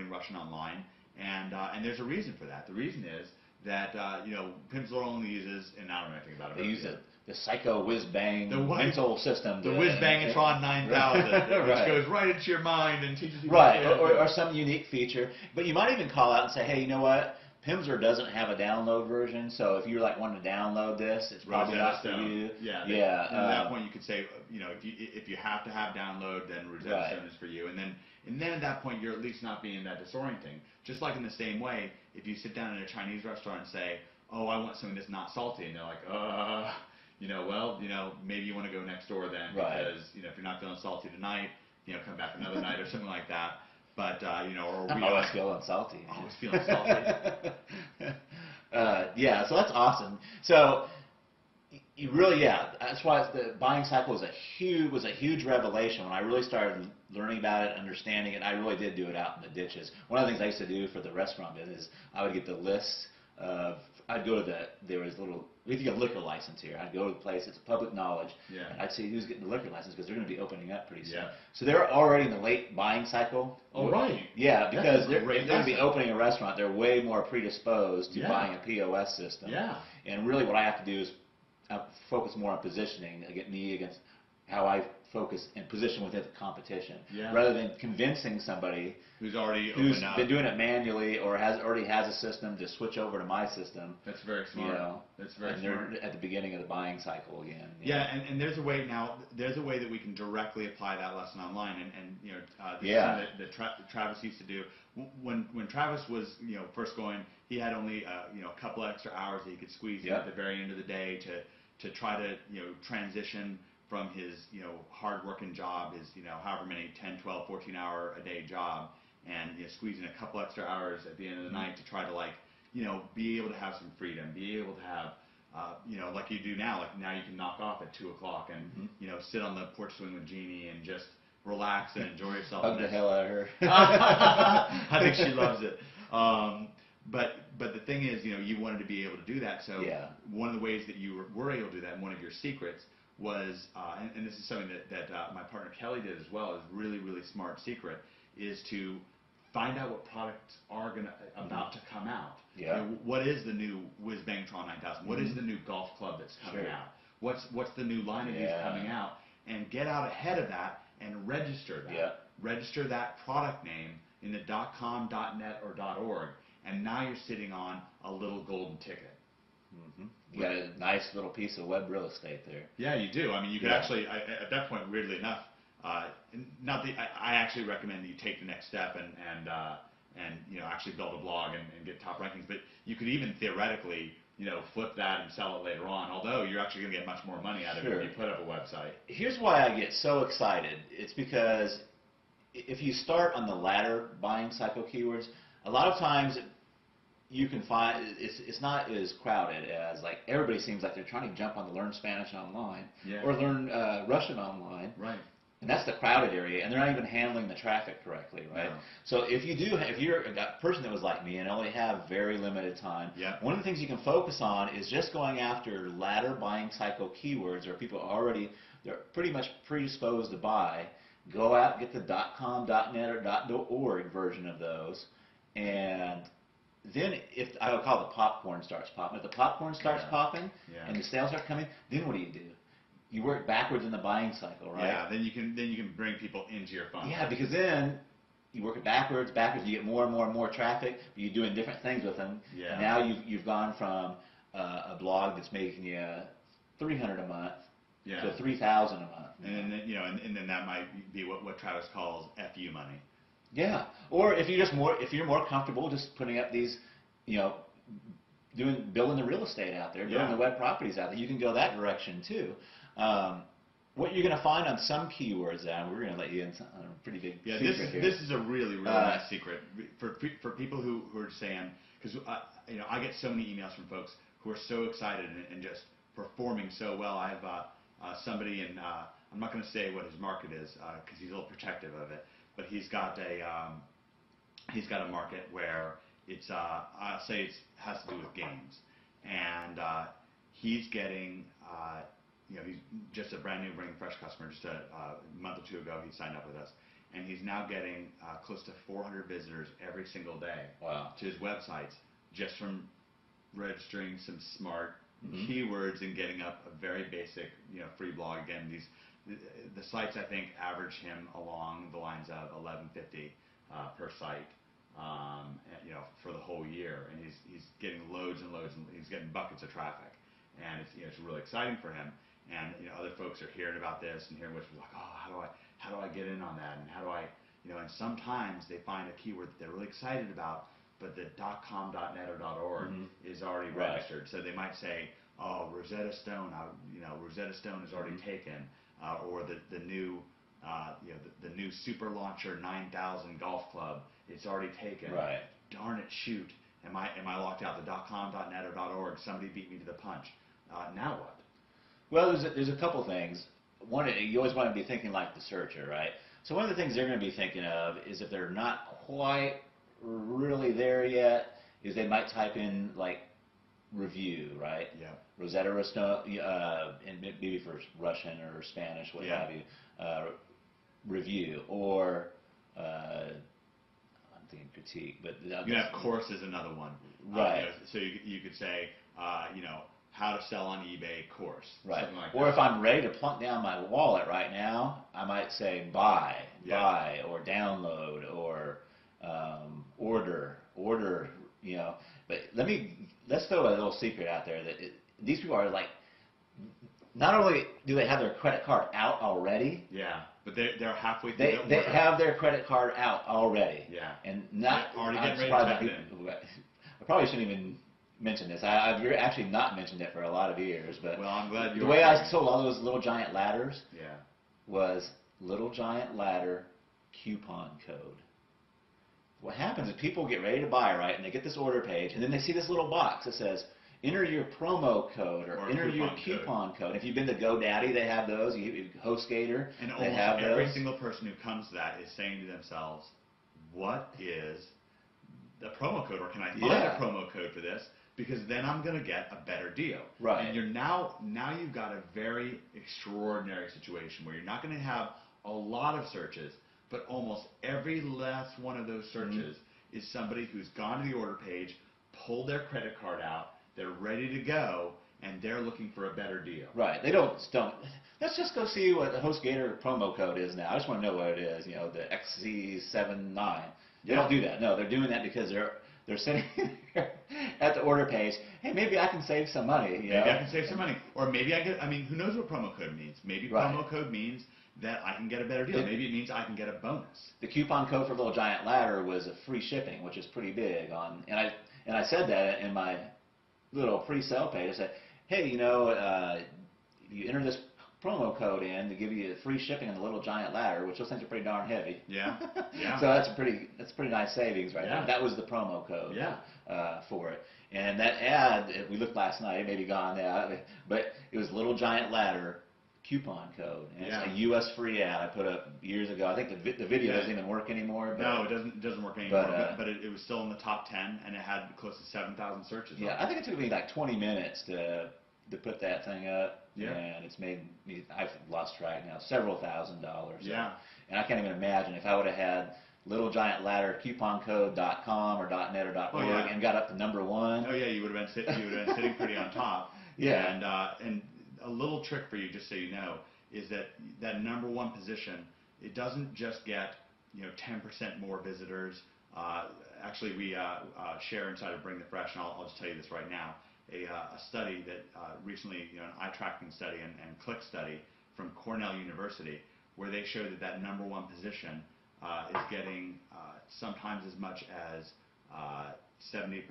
Russian online," and there's a reason for that. The reason is that you know, Pimsleur only uses, and I don't know anything about it. They use the Psycho Whiz Bang mental system. The Whiz Bangatron 9000, which goes right into your mind and teaches you. Right, or some unique feature. But you might even call out and say, "Hey, you know what? Pimsleur doesn't have a download version, so if you're like wanting to download this, it's probably not for you." Yeah. Yeah. And at that point, you could say, you know, if you have to have download, then Rosetta Stone is for you. And then at that point, you're at least not being that disorienting. Just like in the same way, if you sit down in a Chinese restaurant and say, "Oh, I want something that's not salty," and they're like, you know, well, you know, maybe you want to go next door then because, you know, if you're not feeling salty tonight, you know, come back another night or something like that. But, you know, or I'm always feeling salty. Always feeling salty. Yeah, so that's awesome. So you really, that's why the buying cycle was a huge revelation when I really started learning about it, understanding it. I really did do it out in the ditches. One of the things I used to do for the restaurant business is I would get the list of I'd go to there was we have to get a liquor license here. I'd go to the place, it's public knowledge, Yeah. and I'd see who's getting the liquor license because they're going to be opening up pretty soon. Yeah. So they're already in the late buying cycle. Oh, right. Yeah, because That's a they're great going to be lesson. opening a restaurant. They're way more predisposed to Yeah. buying a POS system. Yeah. And really what I have to do is focus more on positioning, against how I focus and position within the competition, Yeah. rather than convincing somebody Who's already who's opened up. been doing it manually or already has a system to switch over to my system. That's very smart. You know, That's very and smart. they're at the beginning of the buying cycle again. Yeah, and there's a way now. There's a way that we can directly apply that lesson online, and you know, this Yeah. is something that Travis used to do. When Travis was first going, he had only a couple extra hours that he could squeeze in Yep. at the very end of the day to try to transition from his hard working job, his however many 10, 12, 14 hour a day job, and squeeze in a couple extra hours at the end of the night to try to be able to have some freedom, be able to have like you do now. Like now you can knock off at 2 o'clock and sit on the porch swing with Jeannie and just relax and enjoy yourself. Hug the hell out of her. I think she loves it. But the thing is, you wanted to be able to do that. So Yeah. one of the ways that you were able to do that, and one of your secrets was, and this is something that my partner Kelly did as well, is really, really smart secret, is to find out what products are about to come out. Yeah. What is the new Whiz Bangtron 9000? What is the new golf club that's coming Sure. out? What's the new line of these Yeah. coming out? And get out ahead of that and register that. Yeah. Register that product name in the .com, .net, or .org, and now you're sitting on a little golden ticket. You got a nice little piece of web real estate there. Yeah, you do. I mean, you could Yeah. actually, at that point, weirdly enough, I actually recommend that you take the next step and actually build a blog and get top rankings. But you could even theoretically, flip that and sell it later on. Although you're actually going to get much more money out of it Sure. if you put up a website. Here's why I get so excited. It's because if you start on the latter buying cycle keywords, a lot of times you can find it's not as crowded as like everybody seems like they're trying to jump on to learn Spanish online Yeah. or learn Russian online. Right. And that's the crowded area, and they're not even handling the traffic correctly, right? No. So if you're a person that was like me and only have very limited time, Yeah. one of the things you can focus on is just going after latter buying cycle keywords, or people they're pretty much predisposed to buy. Go out, get the .com, .net, or .org version of those, and then if I would call it the popcorn starts popping. If the popcorn starts Yeah. popping Yeah. and the sales are coming, then what do? You work backwards in the buying cycle, right? Yeah. Then you can bring people into your funnel. Yeah, because then you work it backwards, you get more and more and more traffic, but you're doing different things with them. Yeah. And now you've gone from a blog that's making you $300 a month Yeah. to $3,000 a month. And then and then that might be what Travis calls FU money. Yeah. Or if you're more comfortable just putting up these, building the real estate out there, building Yeah. the web properties out there, you can go that direction too. What you're going to find on some keywords, and we're going to let you in on a pretty big secret here. This is a really nice secret for people who are saying, because I get so many emails from folks who are so excited and just performing so well. I have somebody in I'm not going to say what his market is because he's a little protective of it, but he's got a market where it's I'll say it has to do with games, and he's getting he's just a brand new Ring Fresh customer. Just a month or two ago, he signed up with us, and he's now getting close to 400 visitors every single day Wow. to his websites just from registering some smart keywords and getting up a very basic free blog. Again, the sites I think average him along the lines of $11.50 per site. For the whole year, and he's getting loads and loads, and he's getting buckets of traffic, and it's really exciting for him. And other folks are hearing about this and hearing what's like, oh, how do I get in on that, and how do I, and sometimes they find a keyword that they're really excited about, but the .com, .net, or .org is already registered. So they might say, oh, Rosetta Stone, Rosetta Stone is already taken, or the new the new Super Launcher 9000 golf club, it's already taken. Right. Darn it, shoot. Am I locked out? The .com, .net, or .org, somebody beat me to the punch. Now what? Well, there's a couple things. One, you always want to be thinking like the searcher, right? So one of the things they're going to be thinking of is if they're not quite really there yet, is they might type in like review, right? Yeah. Rosetta and maybe for Russian or Spanish, what have you, review, or I'm thinking critique, but you have course is another one, right? So you could say, how to sell on eBay course, right? Something like or that. if I'm ready to plunk down my wallet right now, I might say buy, or download, or order, But let's throw a little secret out there that these people are like, not only do they have their credit card out already. Yeah, but they're halfway through. They have their credit card out already. Yeah. And not already I'm getting ready to surprised type in. I probably shouldn't even mention this. I've actually not mentioned it for a lot of years, but well, I'm glad you. The way I sold all those Little Giant ladders Yeah. was Little Giant Ladder coupon code. What happens is people get ready to buy, right, and they get this order page, and then they see this little box that says, enter your promo code or enter your coupon code. If you've been to GoDaddy, they have those. HostGator, and they almost have every those. single person who comes to that is saying to themselves, what is the promo code, or can I find a promo code for this? Because then I'm going to get a better deal. Right. And you're now you've got a very extraordinary situation where you're not going to have a lot of searches, but almost every last one of those searches is somebody who's gone to the order page, pulled their credit card out, they're ready to go, and they're looking for a better deal. Right. They don't. Let's just go see what the HostGator promo code is now. I just want to know what it is. You know, the XC0Se. They don't do that. No, they're doing that because they're sitting there at the order page. Hey, maybe I can save some money. Maybe I can save some money, or maybe I mean, who knows what promo code means? Maybe promo code means that I can get a better deal. Maybe it means I can get a bonus. The coupon code for Little Giant Ladder was a free shipping, which is pretty big on. And I said that in my little pre-sale page. I said, hey, you enter this promo code in to give you free shipping on the Little Giant Ladder, which those things are pretty darn heavy. Yeah. Yeah. So that's pretty nice savings right there. That was the promo code. Yeah. For it. And that ad, we looked last night, it may be gone now, but it was Little Giant Ladder coupon code. And it's a U.S. free ad I put up years ago. I think the video doesn't even work anymore. But, no, it doesn't work anymore. But it was still in the top 10, and it had close to 7,000 searches. Yeah, I think it took me like 20 minutes to put that thing up. Yeah. And it's made me, I've lost track now, several $1,000s. Yeah. And I can't even imagine if I would have had Little Giant Ladder couponcode.com or .net or .org and got up to number one. Oh yeah, you would have been sitting pretty on top. Yeah. And a little trick for you, just so you know, is that number one position, it doesn't just get 10% more visitors. Actually, we share inside of Bring the Fresh, and I'll just tell you this right now. A study that recently, an eye tracking study and click study from Cornell University, where they showed that number one position is getting sometimes as much as 70%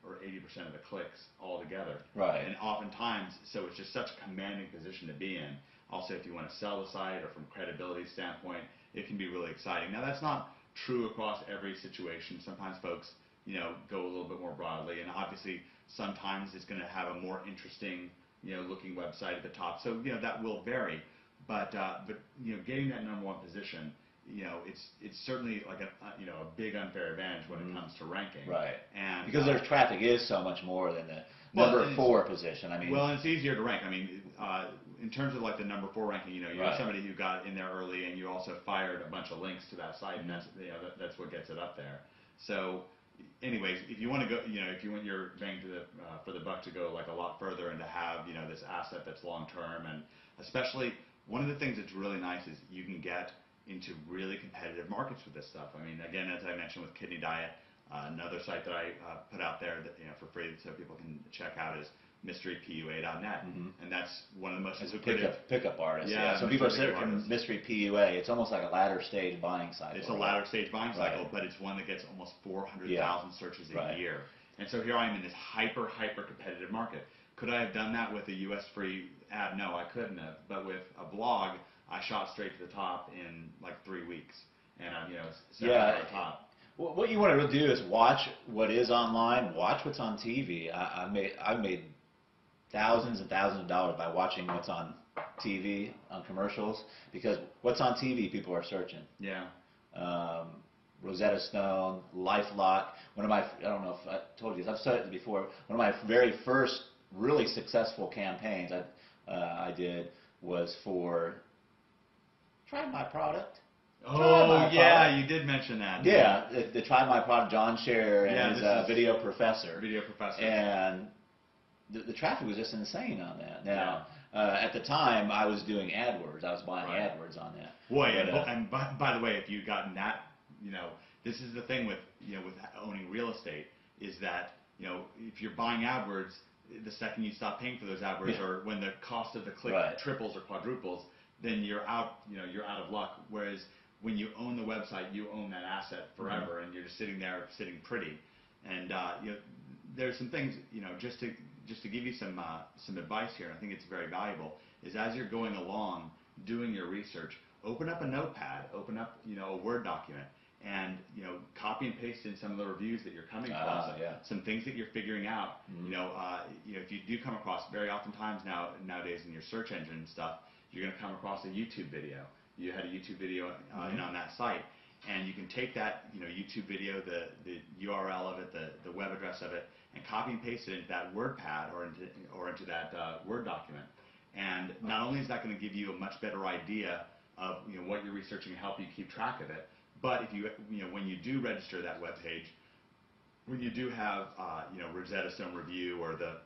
or 80% of the clicks altogether. Right. And oftentimes, so it's just such a commanding position to be in. Also, if you want to sell the site or from credibility standpoint, it can be really exciting. Now, that's not true across every situation. Sometimes folks, go a little bit more broadly, and obviously sometimes it's going to have a more interesting, looking website at the top. So, that will vary. But getting that number one position, it's certainly like a big unfair advantage when it comes to ranking. Right. And because their traffic is so much more than the number 4 position. I mean. Well, and it's easier to rank. I mean, in terms of like the number 4 ranking, you're somebody who got in there early, and you also fired a bunch of links to that site, and that's what gets it up there. So, anyways, if you want to go, if you want your bang for the buck to go like a lot further and to have this asset that's long term, and especially one of the things that's really nice is you can get into really competitive markets with this stuff. I mean, again, as I mentioned with Kidney Diet, another site that I put out there that for free so people can check out is mysterypua.net, and that's one of the most pickup artists. Yeah, so people are searching Mystery PUA. It's almost like a ladder stage buying cycle. It's a ladder stage buying cycle, but it's one that gets almost 400,000 searches a year. And so here I am in this hyper competitive market. Could I have done that with a U.S. free ad? No, I couldn't have. But with a blog, I shot straight to the top in like 3 weeks, and I'm set at the top. Well, what you want to do is watch what is online, watch what's on TV. I've made thousands and thousands of dollars by watching what's on TV on commercials, because what's on TV people are searching. Yeah. Rosetta Stone, LifeLock. One of my, I don't know if I told you this, I've said it before, one of my very first really successful campaigns I did was for Try My Product. Oh, yeah, you did mention that. Yeah, the Try My Product, John Scher and his Video Professor. Video Professor. And the traffic was just insane on that. Now, at the time, I was doing AdWords. I was buying AdWords on that. Boy, and by the way, if you've gotten that, this is the thing with, with owning real estate, is that, if you're buying AdWords, the second you stop paying for those AdWords, or when the cost of the click triples or quadruples, then you're out, you're out of luck. Whereas when you own the website, you own that asset forever, and you're just sitting there, sitting pretty. And there's some things, just to give you some advice here, and I think it's very valuable, is as you're going along doing your research, open up a notepad, open up a Word document, and copy and paste in some of the reviews that you're coming across, some things that you're figuring out. If you do come across, very oftentimes nowadays in your search engine and stuff, you're going to come across a YouTube video. You had a YouTube video in on that site, and you can take that YouTube video, the URL of it, the web address of it, and copy and paste it into that WordPad or into that Word document. And not only is that going to give you a much better idea of what you're researching and help you keep track of it, but if when you do register that web page, when you do have Rosetta Stone review or the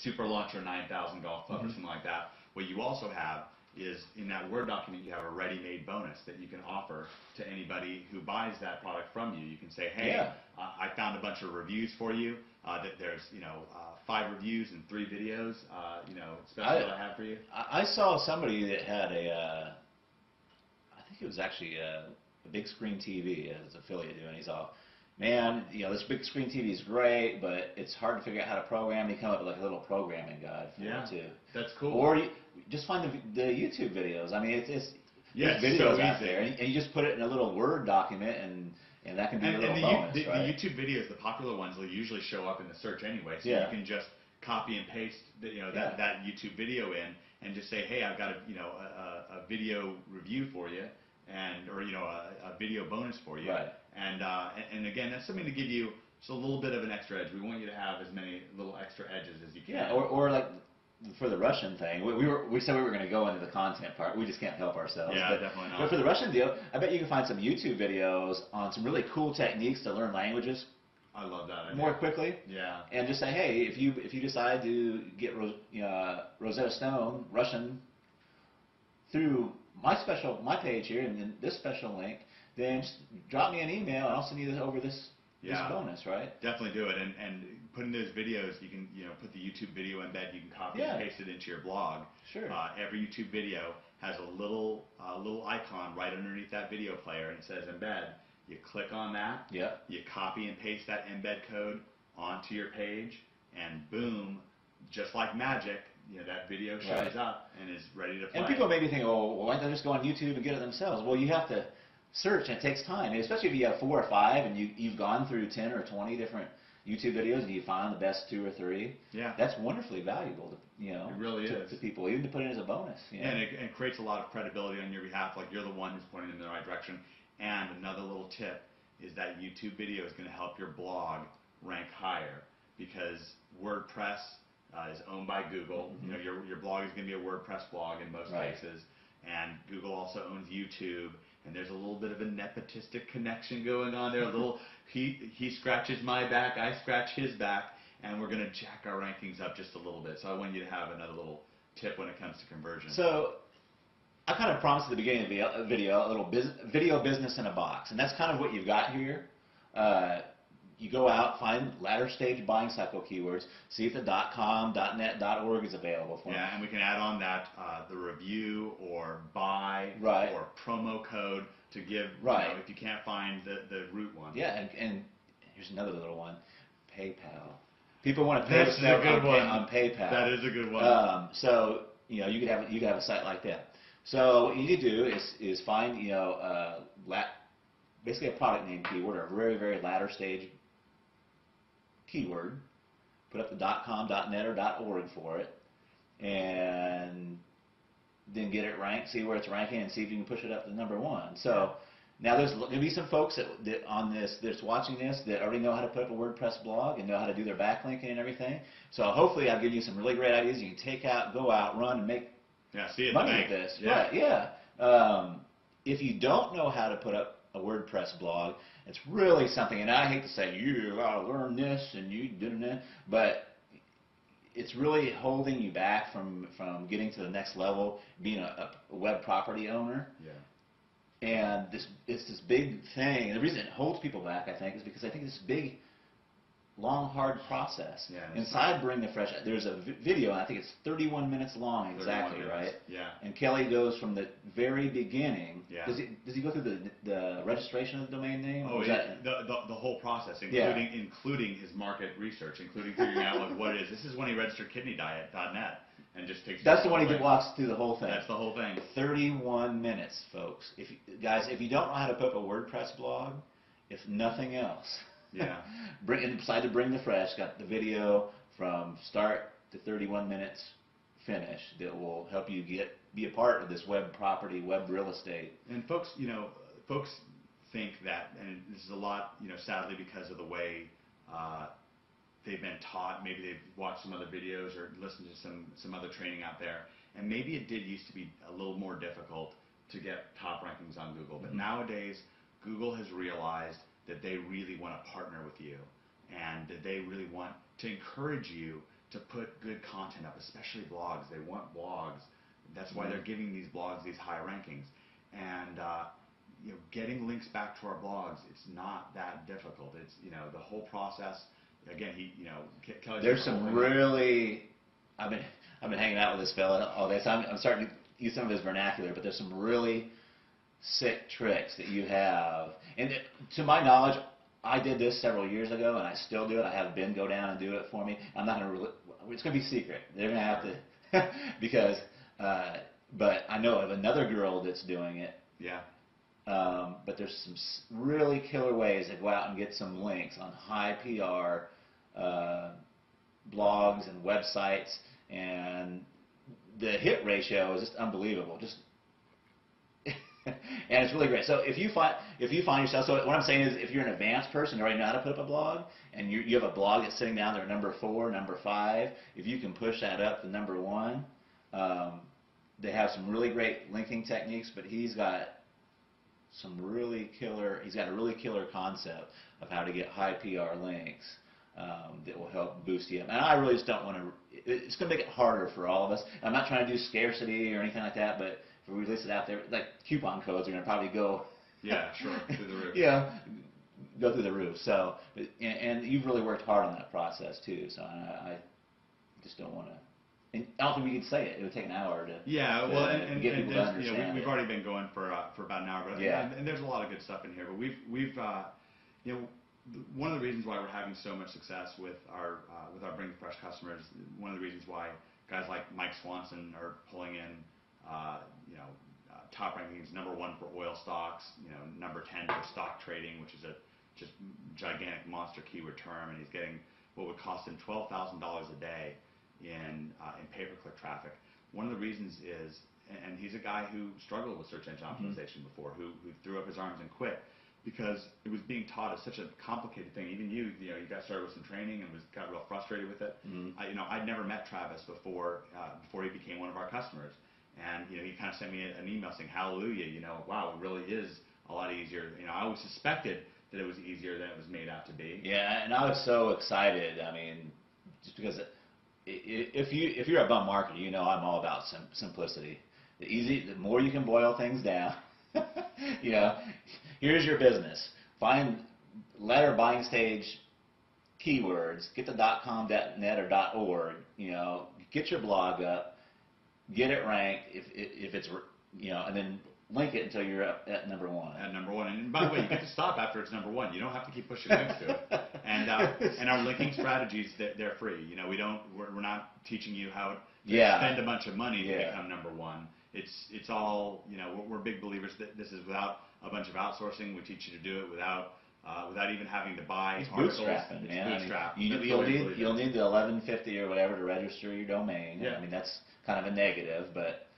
Super Launcher 9000 Golf Club or something like that, what you also have is in that Word document you have a ready-made bonus that you can offer to anybody who buys that product from you. You can say, hey, I found a bunch of reviews for you. That there's 5 reviews and 3 videos. Especially that I have for you. I saw somebody that had I think it was actually a big screen TV as an affiliate doing. He's all, man, this big screen TV is great, but it's hard to figure out how to program. He come up with like a little programming guide for it too. That's cool. Or you just find the YouTube videos. I mean, there's videos so out there, and you just put it in a little Word document, and that can be a little bonus, the right? YouTube videos, the popular ones, will usually show up in the search anyway, so you can just copy and paste that YouTube video in, and just say, hey, I've got a video review for you, or a video bonus for you, and again, that's something to give you just a little bit of an extra edge. We want you to have as many little extra edges as you can. Yeah, or like for the Russian thing, we said we were going to go into the content part. We just can't help ourselves. Yeah, definitely not. But for the Russian deal, I bet you can find some YouTube videos on some really cool techniques to learn languages. I love that idea. More quickly. Yeah. And just say, hey, if you decide to get Rosetta Stone Russian through my page here and then this special link, then just drop me an email and I'll send you this bonus, right? Definitely do it. And putting those videos, you can put the YouTube video embed. You can copy and paste it into your blog. Sure. Every YouTube video has a little icon right underneath that video player, and it says embed. You click on that. Yeah. You copy and paste that embed code onto your page, and boom, just like magic, that video shows up and is ready to play. And people maybe think, oh, well, why don't they just go on YouTube and get it themselves? Well, you have to search, and it takes time, especially if you have 4 or 5 and you've gone through 10 or 20 different YouTube videos and you find the best 2 or 3. Yeah. That's wonderfully valuable to, it really is. to people, even to put in as a bonus. And it creates a lot of credibility on your behalf, like you're the one who's pointing in the right direction. And another little tip is that YouTube video is going to help your blog rank higher, because WordPress is owned by Google. Your blog is going to be a WordPress blog in most cases, and Google also owns YouTube. And there's a little bit of a nepotistic connection going on there. A little, he scratches my back, I scratch his back, and we're going to jack our rankings up just a little bit. So I want you to have another little tip when it comes to conversion. So I kind of promised at the beginning of the video a little video business in a box, and that's kind of what you've got here. You go out, find latter stage buying cycle keywords, see if the .com, .net, .org is available for them. Yeah, and we can add on that the review or buy or promo code to give, if you can't find the root one. Yeah, and here's another little one, PayPal. People want to pay on PayPal. That is a good one. So you could have a site like that. So what you need to do is find basically a product name keyword or a very, very latter stage keyword, put up the .com, .net, or .org for it, and then get it ranked, see where it's ranking, and see if you can push it up to number 1. So Now there's going to be some folks that's watching this that already know how to put up a WordPress blog and know how to do their backlinking and everything. So hopefully I've given you some really great ideas you can go out, run, and make money with this. Yeah. Right, yeah. If you don't know how to put up a WordPress blog, it's really something, and I hate to say you gotta learn this and you didn't, but it's really holding you back from getting to the next level, being a web property owner. Yeah. And it's this big thing. And the reason it holds people back, I think, is because I think it's this big, long, hard process. Yeah, Inside Bring the Fresh, there's a video, and I think it's 31 minutes long exactly, right? Yeah. And Kelly goes from the very beginning. Yeah. Does he go through the registration of the domain name? Oh, the whole process, including his market research, including figuring out like what it is. This is when he registered kidneydiet.net. And just takes. That's the one he walks through the whole thing. That's the whole thing. 31 minutes, folks. If you don't know how to put up a WordPress blog, if nothing else, decide to Bring the Fresh. Got the video from start to 31 minutes finish that will help you be a part of this web property, web real estate. And folks think that, and this is a lot, sadly because of the way. They've been taught, maybe they've watched some other videos or listened to some other training out there, and maybe it did used to be a little more difficult to get top rankings on Google, but nowadays Google has realized that they really want to partner with you, and that they really want to encourage you to put good content up, especially blogs. They want blogs. That's why they're giving these blogs these high rankings, and getting links back to our blogs, it's not that difficult. It's the whole process. Again, Kelly's there's some really, I've been hanging out with this fella all day, so I'm starting to use some of his vernacular, but there's some really sick tricks that you have. And to my knowledge, I did this several years ago, and I still do it. I have Ben go down and do it for me. I'm not going to, it's going to be secret. They're going to have to, because, but I know of another girl that's doing it. Yeah. But there's some really killer ways to go out and get some links on high PR blogs and websites, and the hit ratio is just unbelievable. And it's really great. So if you find yourself, so what I'm saying is, if you're an advanced person, you already know how to put up a blog, and you have a blog that's sitting down there at number 4, number 5, if you can push that up to number 1, they have some really great linking techniques, but he's got a really killer concept of how to get high PR links that will help boost you up. And I really just don't want to, it's going to make it harder for all of us. I'm not trying to do scarcity or anything like that, but if we release it out there, like coupon codes are going to probably go. Yeah, sure, through the roof. Go through the roof. So, and you've really worked hard on that process too, so I just don't want to. And I don't think we could say it. It would take an hour to get people to understand. We've already been going for about an hour, but and there's a lot of good stuff in here. But we've one of the reasons why we're having so much success with our Bring the Fresh customers. One of the reasons why guys like Mike Swanson are pulling in top rankings, number 1 for oil stocks, number 10 for stock trading, which is a just gigantic monster keyword term, and he's getting what would cost him $12,000 a day in pay-per-click traffic. One of the reasons is, and he's a guy who struggled with search engine optimization before, who threw up his arms and quit because it was being taught as such a complicated thing. Even you got started with some training and got real frustrated with it. I'd never met Travis before he became one of our customers, and he kind of sent me an email saying, "Hallelujah, wow, it really is a lot easier." I always suspected that it was easier than it was made out to be. Yeah, and I was so excited. I mean, just because. If you're a bum marketer, I'm all about simplicity. The more you can boil things down. Here's your business. Find letter buying stage keywords. Get the .com, .net, or .org. Get your blog up. Get it ranked. If it's and then link it until you're up at number 1. At number 1. And by the way, you get to stop after it's number 1. You don't have to keep pushing links to it. And our linking strategies, they're free. We're not teaching you how to spend a bunch of money to become number 1. It's all, we're big believers that this is without a bunch of outsourcing. We teach you to do it without even having to buy articles. Bootstrapping, man. It's bootstrap. You'll need the $11.50 or whatever to register your domain. Yeah. I mean, that's kind of a negative, but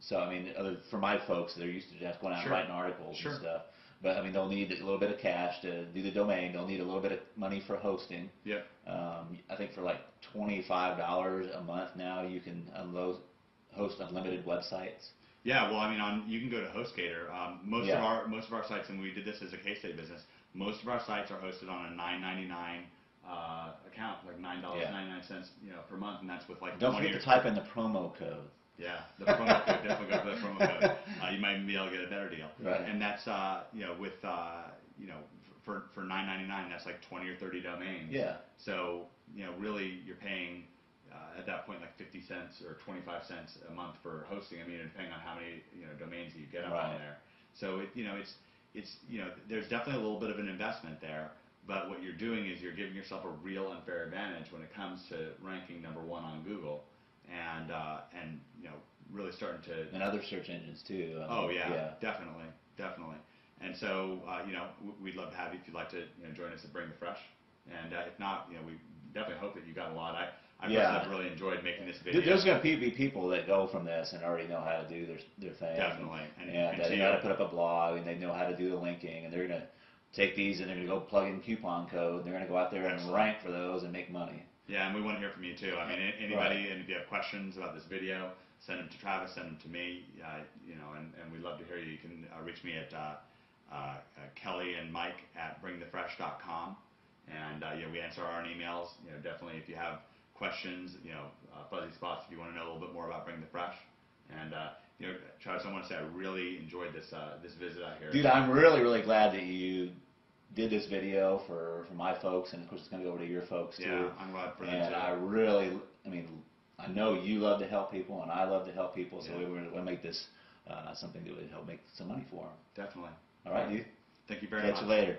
So I mean, for my folks, they're used to just going out and writing articles and stuff. But I mean, they'll need a little bit of cash to do the domain. They'll need a little bit of money for hosting. Yep. I think for like $25 a month now, you can host unlimited websites. Yeah, well, I mean, you can go to HostGator. Most of our sites, and we did this as a K-State business. Most of our sites are hosted on a $9.99 account, like $9.99, per month, and that's with like. Don't forget to type in the promo code. Yeah, the promo code, definitely go for the promo code. You might even be able to get a better deal. Right. And that's, with, for $9.99, that's like 20 or 30 domains. Yeah. So, really you're paying, at that point, like 50 cents or 25 cents a month for hosting. I mean, depending on how many, domains you get up on there. So, there's definitely a little bit of an investment there. But what you're doing is you're giving yourself a real unfair advantage when it comes to ranking #1 on Google. And really starting to. And other search engines too. Definitely. And so, we'd love to have you if you'd like to, join us at Bring the Fresh. And if not, we definitely hope that you got a lot. I personally have really enjoyed making this video. There's going to be people that go from this and already know how to do their thing. Definitely. And they know how to put up a blog, and they know how to do the linking, and they're going to take these and they're going to go plug in coupon code, and they're going to go out there and rank for those and make money. Yeah, and we want to hear from you too. I mean, anybody, and if you have questions about this video, send them to Travis, send them to me, and we'd love to hear you. You can reach me at Kelly and Mike at bringthefresh.com, and we answer our own emails. Definitely if you have questions, fuzzy spots, if you want to know a little bit more about Bring the Fresh. And Travis, I want to say I really enjoyed this visit out here. Dude, I'm really glad that you did this video for my folks, and of course it's going to go over to your folks too. Yeah, I'm glad for them too. And I know you love to help people, and I love to help people, so we want to make this something that would help make some money for them. Definitely. All right, dude. Thank you very much. Catch you later.